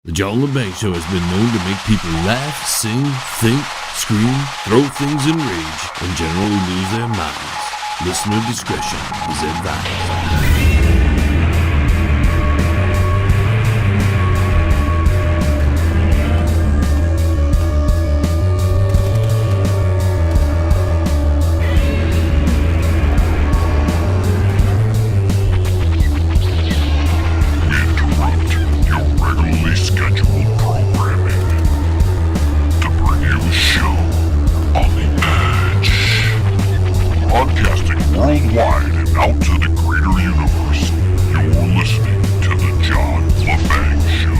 The John Lebang Show has been known to make people laugh, sing, think, scream, throw things in rage, and generally lose their minds. Listener discretion is advised. Worldwide and out to the greater universe, you're listening to The John Lebang Show.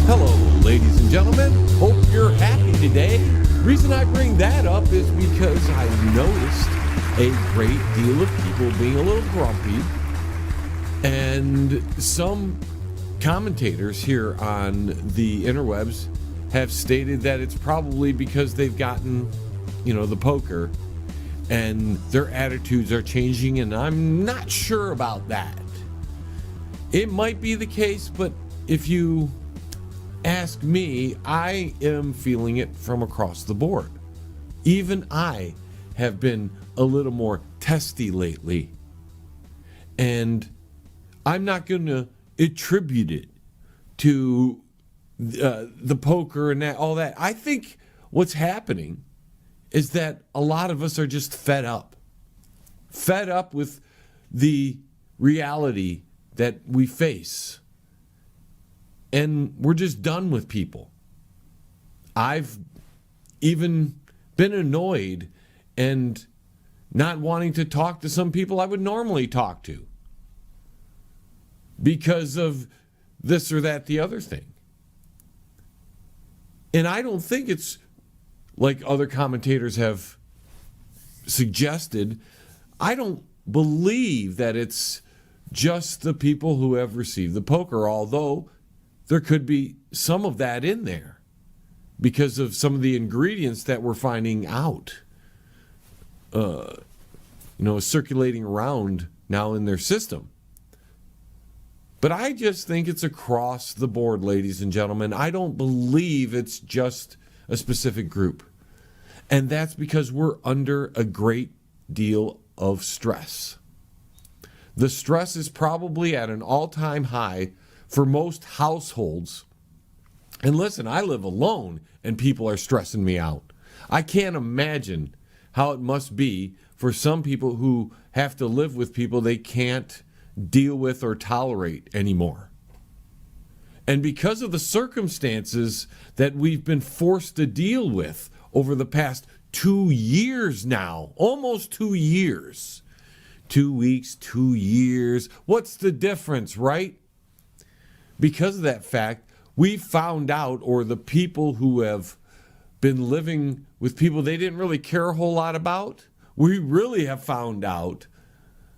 Hello, ladies and gentlemen. Hope you're happy today. Reason I bring that up is because I noticed a great deal of people being a little grumpy. And some commentators here on the interwebs have stated that it's probably because they've gotten, the poker and their attitudes are changing, and I'm not sure about that. It might be the case, but if you ask me, I am feeling it from across the board. Even I have been a little more testy lately. And I'm not going to attribute it to the poker and all that. I think what's happening is that a lot of us are just fed up with the reality that we face. And we're just done with people. I've even been annoyed and not wanting to talk to some people I would normally talk to, because of this or that, the other thing. And I don't think it's like other commentators have suggested. I don't believe that it's just the people who have received the poker, although there could be some of that in there because of some of the ingredients that we're finding out, circulating around now in their system. But I just think it's across the board, ladies and gentlemen. I don't believe it's just a specific group. And that's because we're under a great deal of stress. The stress is probably at an all-time high for most households. And listen, I live alone and people are stressing me out. I can't imagine how it must be for some people who have to live with people they can't deal with or tolerate anymore. And because of the circumstances that we've been forced to deal with over the past 2 years now, almost 2 years, 2 weeks, 2 years, what's the difference, right? Because of that fact, we found out, or the people who have been living with people they didn't really care a whole lot about, we really have found out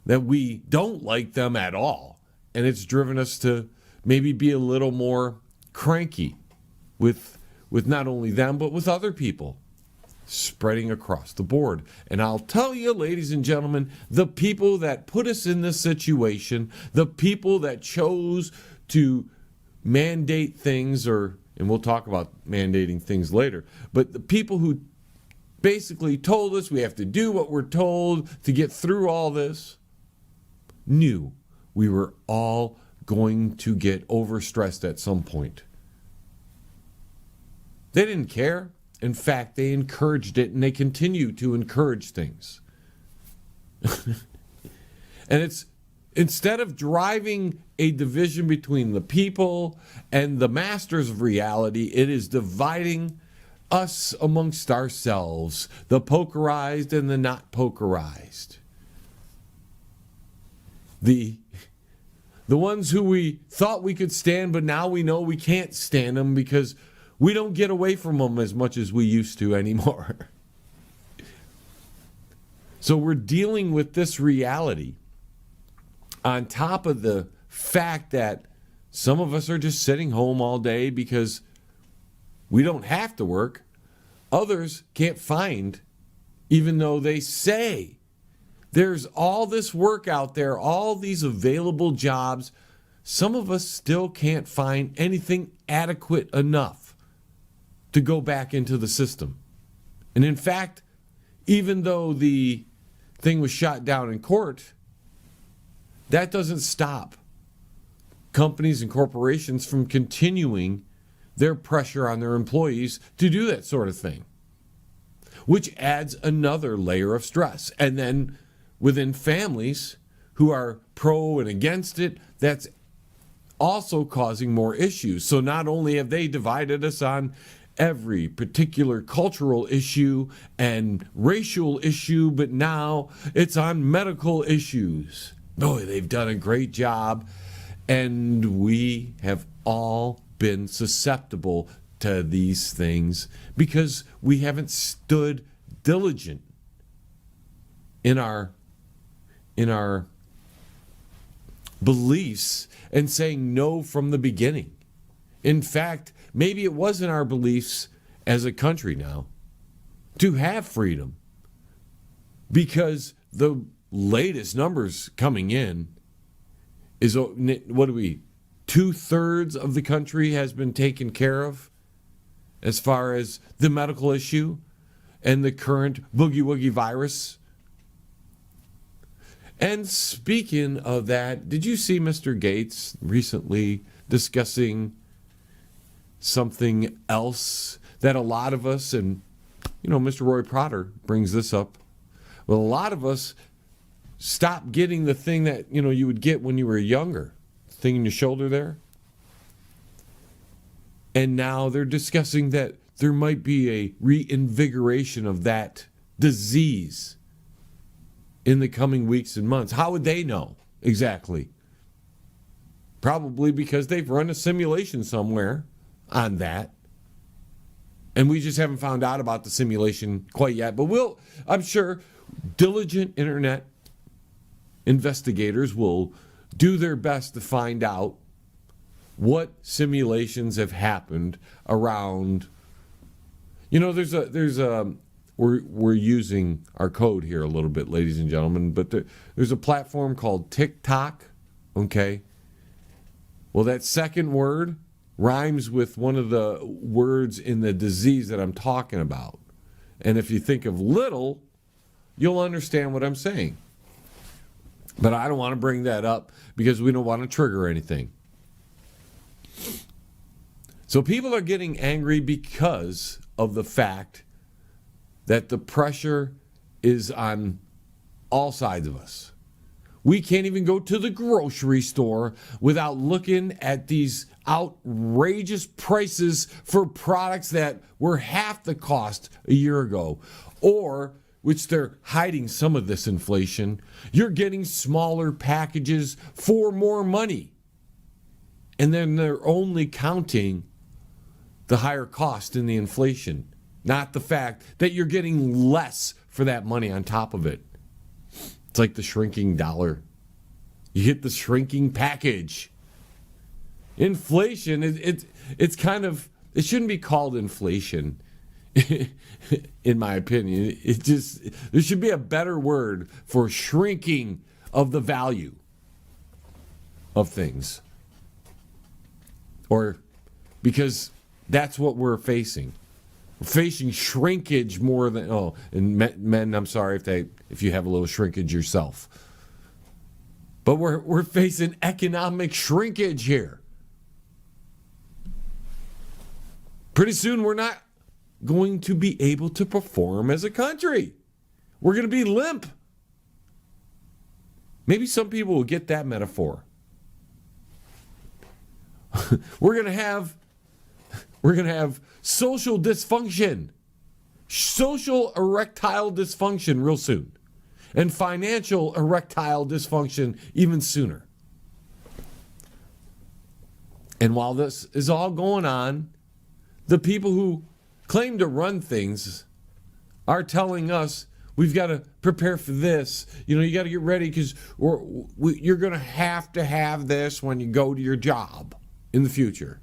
that we don't like them at all. And it's driven us to maybe be a little more cranky with not only them, but with other people, spreading across the board. And I'll tell you, ladies and gentlemen, the people that put us in this situation, the people that chose to mandate things, and we'll talk about mandating things later, but the people who basically told us we have to do what we're told to get through all this, knew we were all going to get overstressed at some point. They didn't care. In fact, they encouraged it, and they continue to encourage things. And it's, instead of driving a division between the people and the masters of reality, it is dividing us amongst ourselves, the pokerized and the not pokerized. The ones who we thought we could stand, but now we know we can't stand them because we don't get away from them as much as we used to anymore. So we're dealing with this reality on top of the fact that some of us are just sitting home all day because we don't have to work. Others can't find, even though they say there's all this work out there, all these available jobs. Some of us still can't find anything adequate enough to go back into the system. And in fact, even though the thing was shot down in court, that doesn't stop companies and corporations from continuing their pressure on their employees to do that sort of thing, which adds another layer of stress. And then within families who are pro and against it, that's also causing more issues. So not only have they divided us on every particular cultural issue and racial issue, but now it's on medical issues. Boy, they've done a great job, and we have all been susceptible to these things because we haven't stood diligent in our beliefs and saying no from the beginning. In fact, maybe it wasn't our beliefs as a country now to have freedom, because the latest numbers coming in is, what do we, 2/3 of the country has been taken care of as far as the medical issue and the current boogie woogie virus. And speaking of that, did you see Mr. Gates recently discussing something else that a lot of us, and Mr. Roy Potter brings this up, well, a lot of us stopped getting the thing that you would get when you were younger, thing in your shoulder there, and now they're discussing that there might be a reinvigoration of that disease in the coming weeks and months. How would they know exactly? Probably because they've run a simulation somewhere on that, and we just haven't found out about the simulation quite yet. But I'm sure diligent internet investigators will do their best to find out what simulations have happened around. We're using our code here a little bit, ladies and gentlemen, but there's a platform called TikTok, okay? Well, that second word rhymes with one of the words in the disease that I'm talking about. And if you think of little, you'll understand what I'm saying. But I don't want to bring that up because we don't want to trigger anything. So people are getting angry because of the fact that the pressure is on all sides of us. We can't even go to the grocery store without looking at these outrageous prices for products that were half the cost a year ago, or which they're hiding some of this inflation. You're getting smaller packages for more money. And then they're only counting the higher cost in the inflation, not the fact that you're getting less for that money on top of it. It's like the shrinking dollar. You get the shrinking package. Inflation, it's kind of, it shouldn't be called inflation, in my opinion. There should be a better word for shrinking of the value of things. Or because that's what we're facing. We're facing shrinkage more than, and men, I'm sorry if you have a little shrinkage yourself. But we're facing economic shrinkage here. Pretty soon we're not going to be able to perform as a country. We're going to be limp. Maybe some people will get that metaphor. We're going to have social dysfunction, social erectile dysfunction real soon, and financial erectile dysfunction even sooner. And while this is all going on, the people who claim to run things are telling us we've got to prepare for this. You got to get ready because you're going to have this when you go to your job in the future.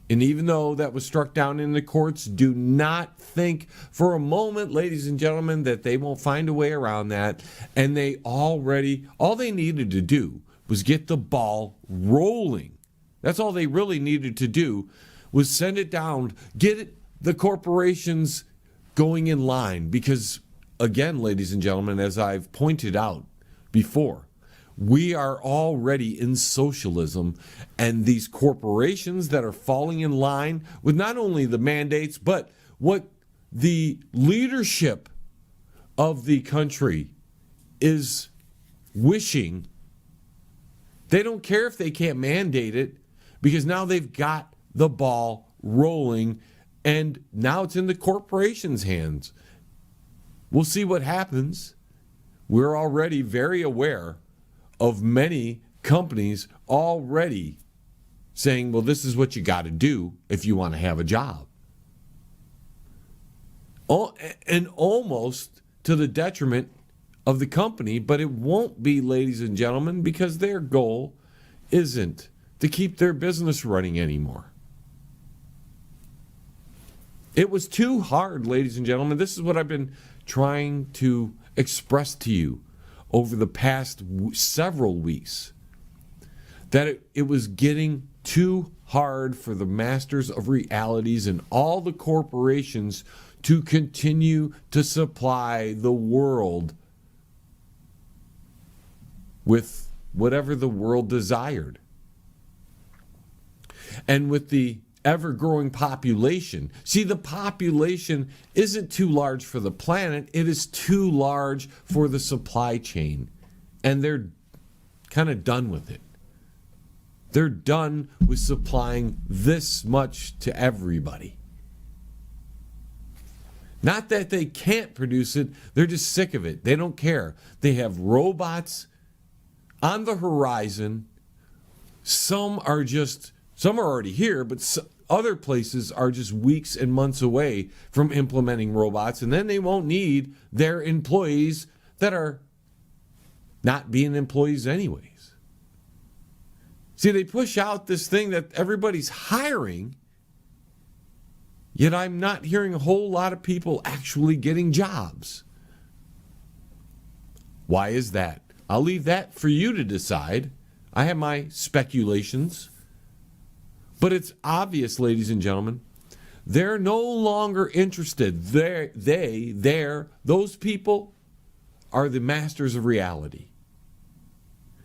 And even though that was struck down in the courts, do not think for a moment, ladies and gentlemen, that they won't find a way around that. And all they needed to do was get the ball rolling. That's all they really needed to do, was send it down, the corporations going in line. Because, again, ladies and gentlemen, as I've pointed out before, we are already in socialism, and these corporations that are falling in line with not only the mandates, but what the leadership of the country is wishing. They don't care if they can't mandate it, because now they've got the ball rolling, and now it's in the corporations' hands. We'll see what happens. We're already very aware of many companies already saying, well, this is what you got to do if you want to have a job. And almost to the detriment of the company, but it won't be, ladies and gentlemen, because their goal isn't to keep their business running anymore. It was too hard, ladies and gentlemen. This is what I've been trying to express to you over the past several weeks, that it was getting too hard for the masters of realities and all the corporations to continue to supply the world with whatever the world desired. And with the ever-growing population. See, the population isn't too large for the planet. It is too large for the supply chain. And they're kind of done with it. They're done with supplying this much to everybody. Not that they can't produce it. They're just sick of it. They don't care. They have robots on the horizon. Some are already here, but other places are just weeks and months away from implementing robots, and then they won't need their employees that are not being employees anyways. See, they push out this thing that everybody's hiring, yet I'm not hearing a whole lot of people actually getting jobs. Why is that? I'll leave that for you to decide. I have my speculations. But it's obvious, ladies and gentlemen, they're no longer interested. Those people are the masters of reality.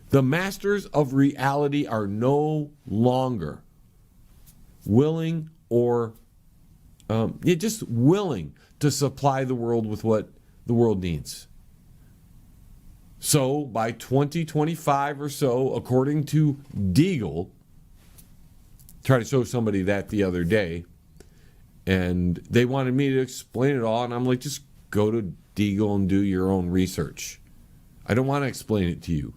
The masters of reality are no longer willing just willing to supply the world with what the world needs. So by 2025 or so, according to Deagle, tried to show somebody that the other day, and they wanted me to explain it all, and I'm like, just go to Deagle and do your own research. I don't want to explain it to you.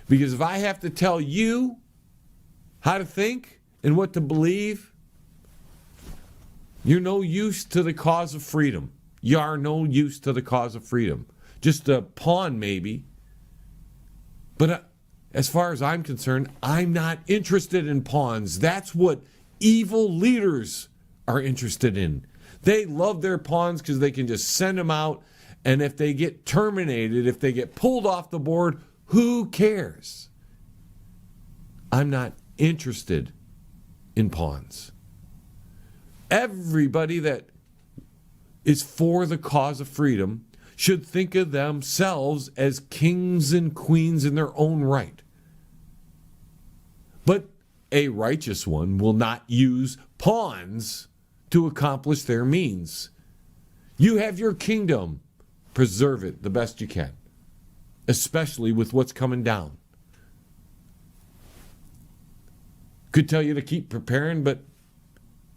Because if I have to tell you how to think and what to believe, you're no use to the cause of freedom. You are no use to the cause of freedom. Just a pawn, maybe. But as far as I'm concerned, I'm not interested in pawns. That's what evil leaders are interested in. They love their pawns because they can just send them out, and if they get terminated, if they get pulled off the board, who cares? I'm not interested in pawns. Everybody that is for the cause of freedom should think of themselves as kings and queens in their own right. But a righteous one will not use pawns to accomplish their means. You have your kingdom. Preserve it the best you can, especially with what's coming down. Could tell you to keep preparing, but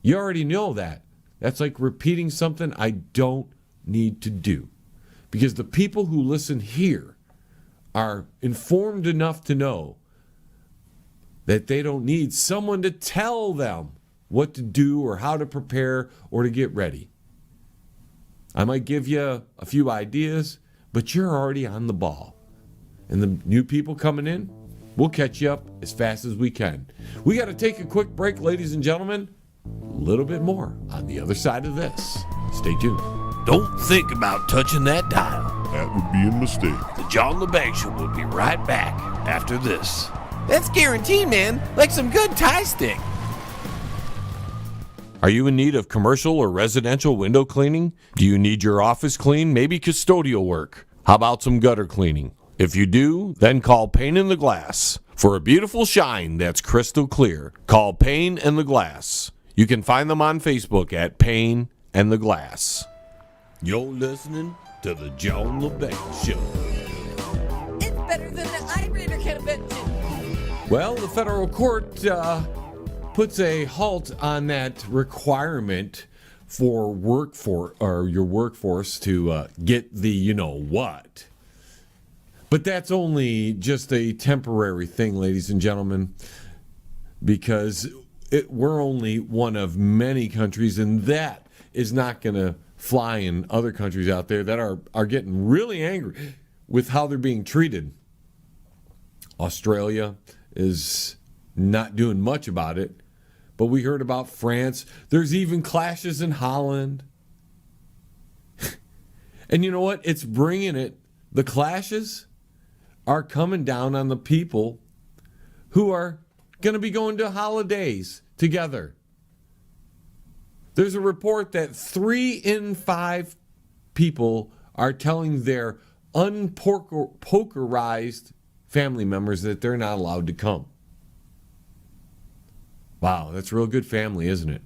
you already know that. That's like repeating something I don't need to do. Because the people who listen here are informed enough to know that they don't need someone to tell them what to do or how to prepare or to get ready. I might give you a few ideas, but you're already on the ball. And the new people coming in, we'll catch you up as fast as we can. We got to take a quick break, ladies and gentlemen. A little bit more on the other side of this. Stay tuned. Don't think about touching that dial. That would be a mistake. The John Lebang Show will be right back after this. That's guaranteed, man. Like some good Thai stick. Are you in need of commercial or residential window cleaning? Do you need your office cleaned? Maybe custodial work? How about some gutter cleaning? If you do, then call Pane in the Glass for a beautiful shine that's crystal clear. Call Pane and the Glass. You can find them on Facebook at Pane and the Glass. You're listening to the John Lebang Show. It's better than the Eye-Reader convention. Well, the federal court puts a halt on that requirement for your workforce to get the you-know-what. But that's only just a temporary thing, ladies and gentlemen, because we're only one of many countries, and that is not going to fly in other countries out there that are getting really angry with how they're being treated. Australia is not doing much about it, but we heard about France. There's even clashes in Holland. And you know what? It's bringing it. The clashes are coming down on the people who are going to be going to holidays together. There's a report that 3 in 5 people are telling their unpokerized family members that they're not allowed to come. Wow, that's real good family, isn't it?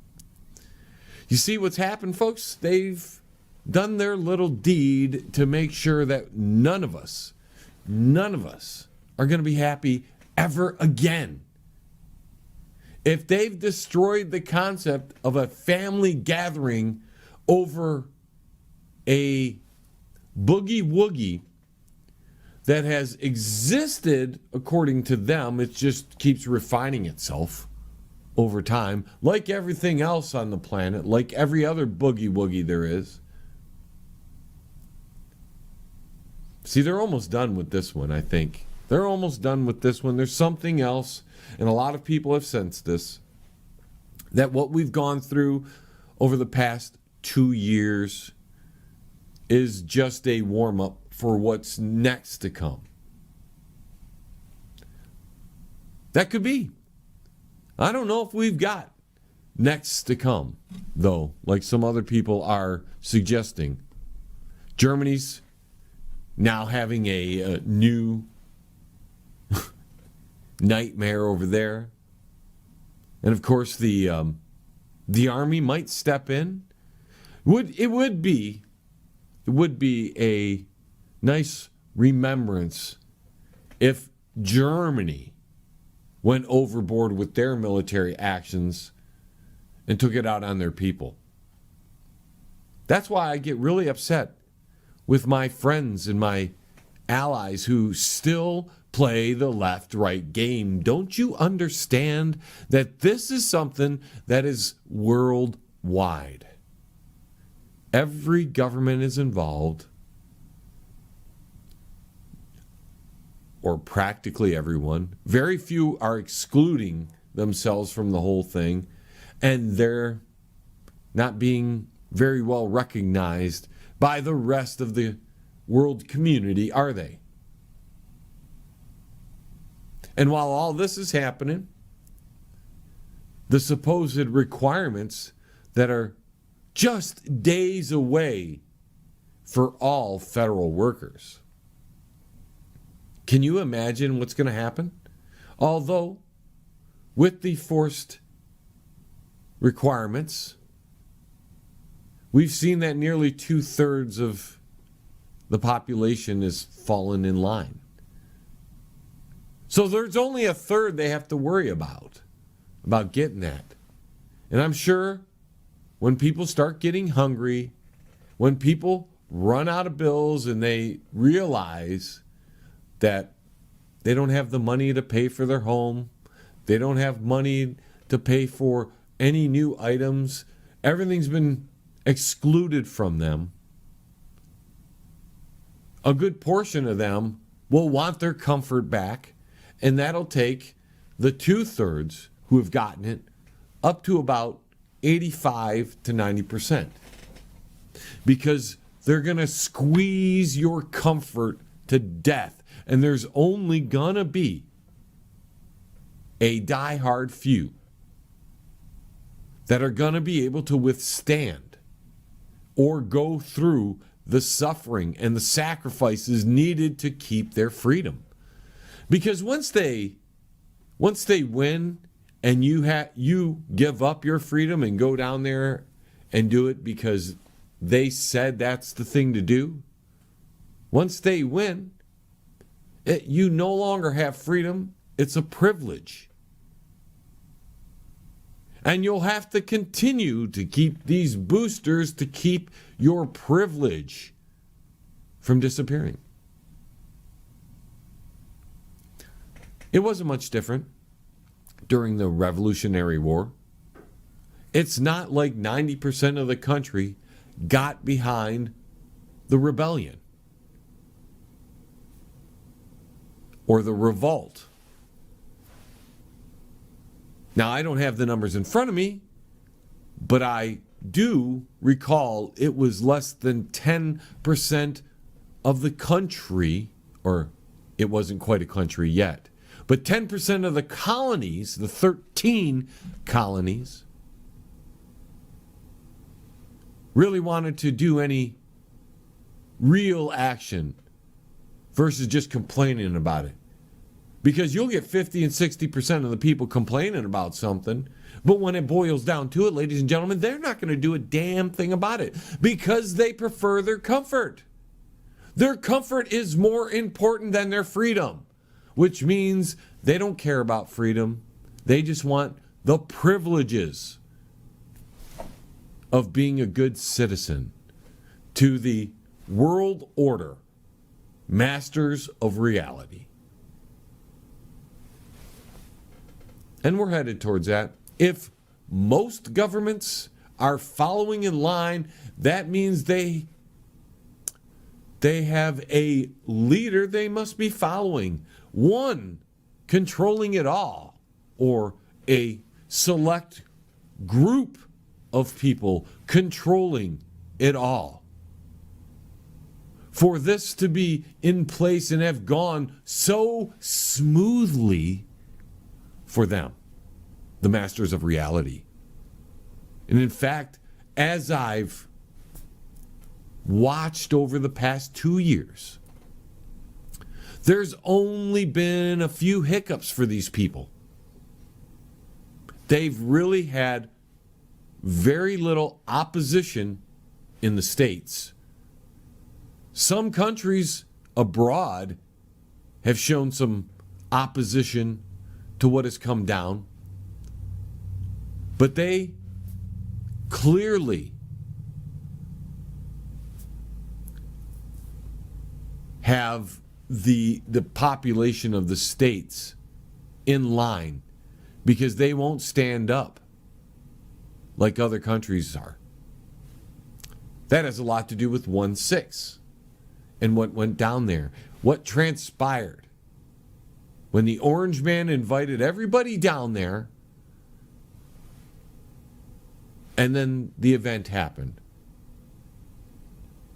You see what's happened, folks? They've done their little deed to make sure that none of us are going to be happy ever again. If they've destroyed the concept of a family gathering over a boogie-woogie that has existed according to them, it just keeps refining itself over time, like everything else on the planet, like every other boogie-woogie there is. See, they're almost done with this one, I think. They're almost done with this one. There's something else, and a lot of people have sensed this, that what we've gone through over the past 2 years is just a warm-up for what's next to come. That could be. I don't know if we've got next to come, though, like some other people are suggesting. Germany's now having a new nightmare over there. And of course the army might step in. It would be a nice remembrance if Germany went overboard with their military actions and took it out on their people. That's why I get really upset with my friends and my allies who still play the left-right game. Don't you understand that this is something that is worldwide? Every government is involved, or practically everyone. Very few are excluding themselves from the whole thing, and they're not being very well recognized by the rest of the world community, are they? And while all this is happening, the supposed requirements that are just days away for all federal workers. Can you imagine what's going to happen? Although, with the forced requirements, we've seen that nearly 2/3 of the population has fallen in line. So there's only 1/3 they have to worry about getting that. And I'm sure when people start getting hungry, when people run out of bills and they realize that they don't have the money to pay for their home, they don't have money to pay for any new items, everything's been excluded from them, a good portion of them will want their comfort back, and that'll take the 2/3 who have gotten it up to about 85 to 90%. Because they're going to squeeze your comfort to death. And there's only going to be a diehard few that are going to be able to withstand or go through the suffering and the sacrifices needed to keep their freedom. Because once they win and you give up your freedom and go down there and do it because they said that's the thing to do, once they win, you no longer have freedom. It's a privilege. And you'll have to continue to keep these boosters to keep your privilege from disappearing. It wasn't much different during the Revolutionary War. It's not like 90% of the country got behind the rebellion or the revolt. Now, I don't have the numbers in front of me, but I do recall it was less than 10% of the country, or it wasn't quite a country yet, but 10% of the colonies, the 13 colonies, really wanted to do any real action versus just complaining about it. Because you'll get 50 and 60% of the people complaining about something, but when it boils down to it, ladies and gentlemen, they're not going to do a damn thing about it because they prefer their comfort. Their comfort is more important than their freedom, which means they don't care about freedom. They just want the privileges of being a good citizen to the world order, masters of reality. And we're headed towards that. If most governments are following in line, that means they have a leader they must be following. One controlling it all, or a select group of people controlling it all. For this to be in place and have gone so smoothly for them, the masters of reality. And in fact, as I've watched over the past 2 years, there's only been a few hiccups for these people. They've really had very little opposition in the States. Some countries abroad have shown some opposition to what has come down, but they clearly have the population of the states in line because they won't stand up like other countries are. That has a lot to do with 1/6 and what went down there, what transpired when the Orange Man invited everybody down there, and then the event happened.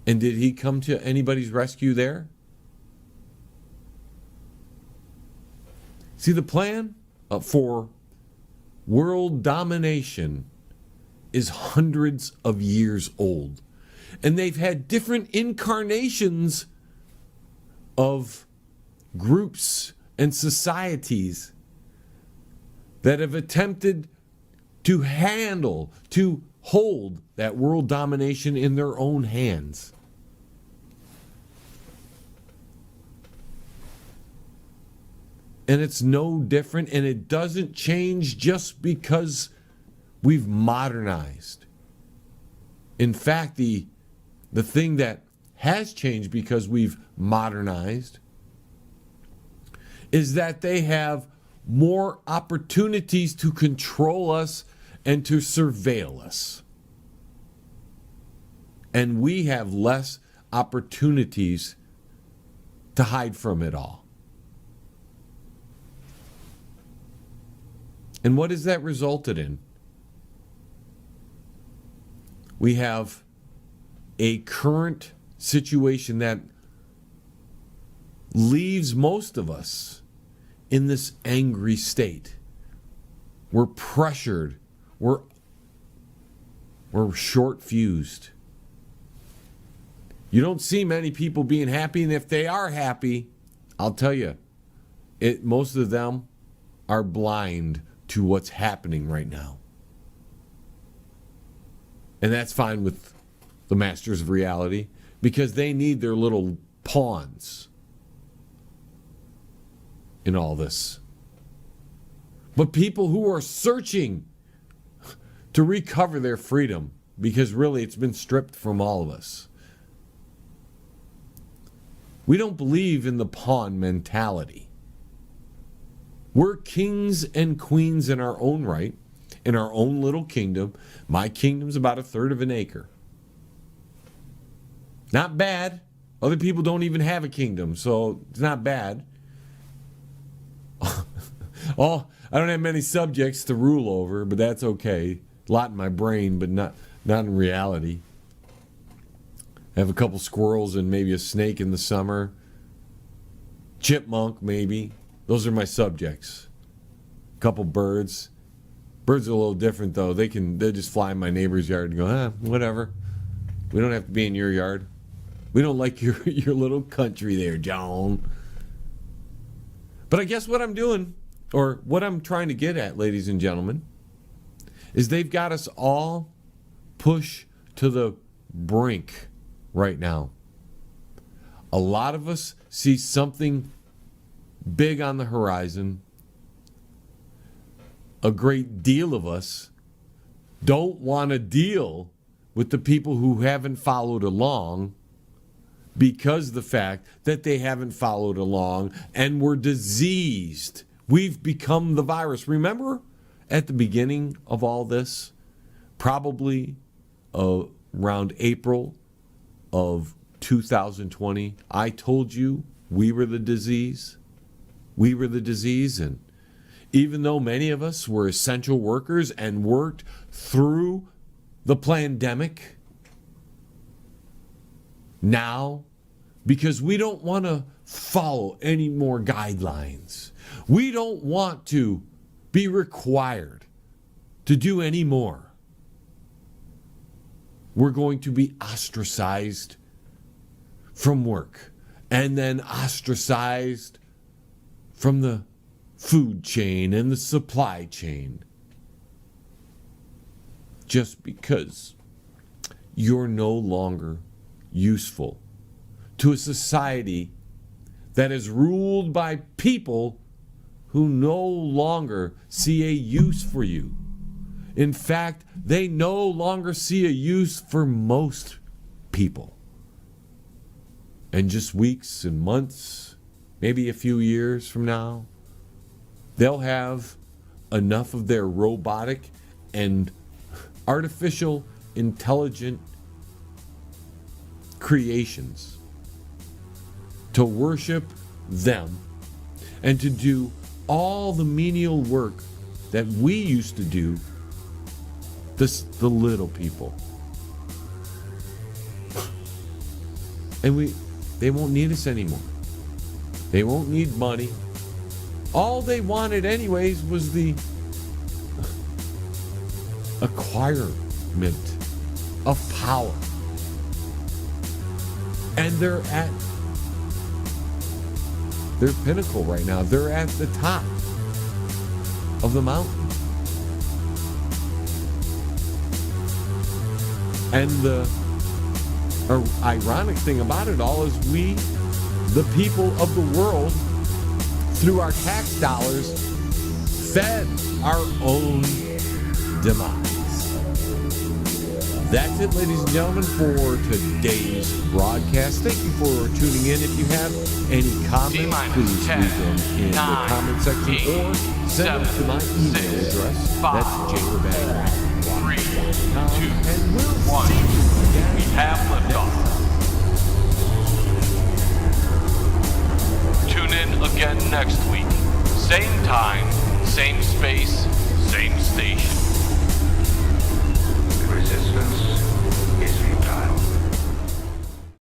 And did he come to anybody's rescue there? See, the plan for world domination is hundreds of years old. And they've had different incarnations of groups and societies that have attempted to handle, to hold that world domination in their own hands. And it's no different, and it doesn't change just because we've modernized. In fact, the thing that has changed because we've modernized is that they have more opportunities to control us and to surveil us. And we have less opportunities to hide from it all. And what has that resulted in? we have a current situation that leaves most of us in this angry state. We're pressured. We're short-fused. You don't see many people being happy, and if they are happy, I'll tell you, most of them are blind to what's happening right now. And that's fine with the masters of reality, because they need their little pawns in all this. But people who are searching to recover their freedom, because really it's been stripped from all of us. We don't believe in the pawn mentality. We're kings and queens in our own right, in our own little kingdom. My kingdom's about 1/3 of an acre. Not bad. Other people don't even have a kingdom, so it's not bad. I don't have many subjects to rule over, but that's okay. A lot in my brain, but not in reality. I have a couple squirrels and maybe a snake in the summer. Chipmunk, maybe. Those are my subjects. A couple birds. Birds are a little different, though. They just fly in my neighbor's yard and go, whatever. We don't have to be in your yard. We don't like your little country there, John. But I guess what I'm doing, or what I'm trying to get at, ladies and gentlemen, is they've got us all pushed to the brink right now. A lot of us see something big on the horizon. A great deal of us don't want to deal with the people who haven't followed along, because the fact that they haven't followed along and we're diseased. We've become the virus. Remember at the beginning of all this, probably around April of 2020, I told you we were the disease. We were the disease, and even though many of us were essential workers and worked through the pandemic, now, because we don't want to follow any more guidelines, we don't want to be required to do any more, we're going to be ostracized from work, and then ostracized from the food chain and the supply chain, just because you're no longer useful to a society that is ruled by people who no longer see a use for you. In fact, they no longer see a use for most people. And just weeks and months, maybe a few years from now, they'll have enough of their robotic and artificial intelligent creations to worship them and to do all the menial work that we used to do, the little people. And they won't need us anymore. They won't need money. All they wanted anyways was the acquirement of power. And they're at their pinnacle right now. They're at the top of the mountain. And the ironic thing about it all is we, the people of the world, through our tax dollars, fed our own demise. That's it, ladies and gentlemen, for today's broadcast. Thank you for tuning in. If you have any comments, please leave them in the comment section or send them to my email address. That's jlebang. 3, 2, And we'll 1. see you again. We have liftoff. Tune in again next week. Same time, same space, same station.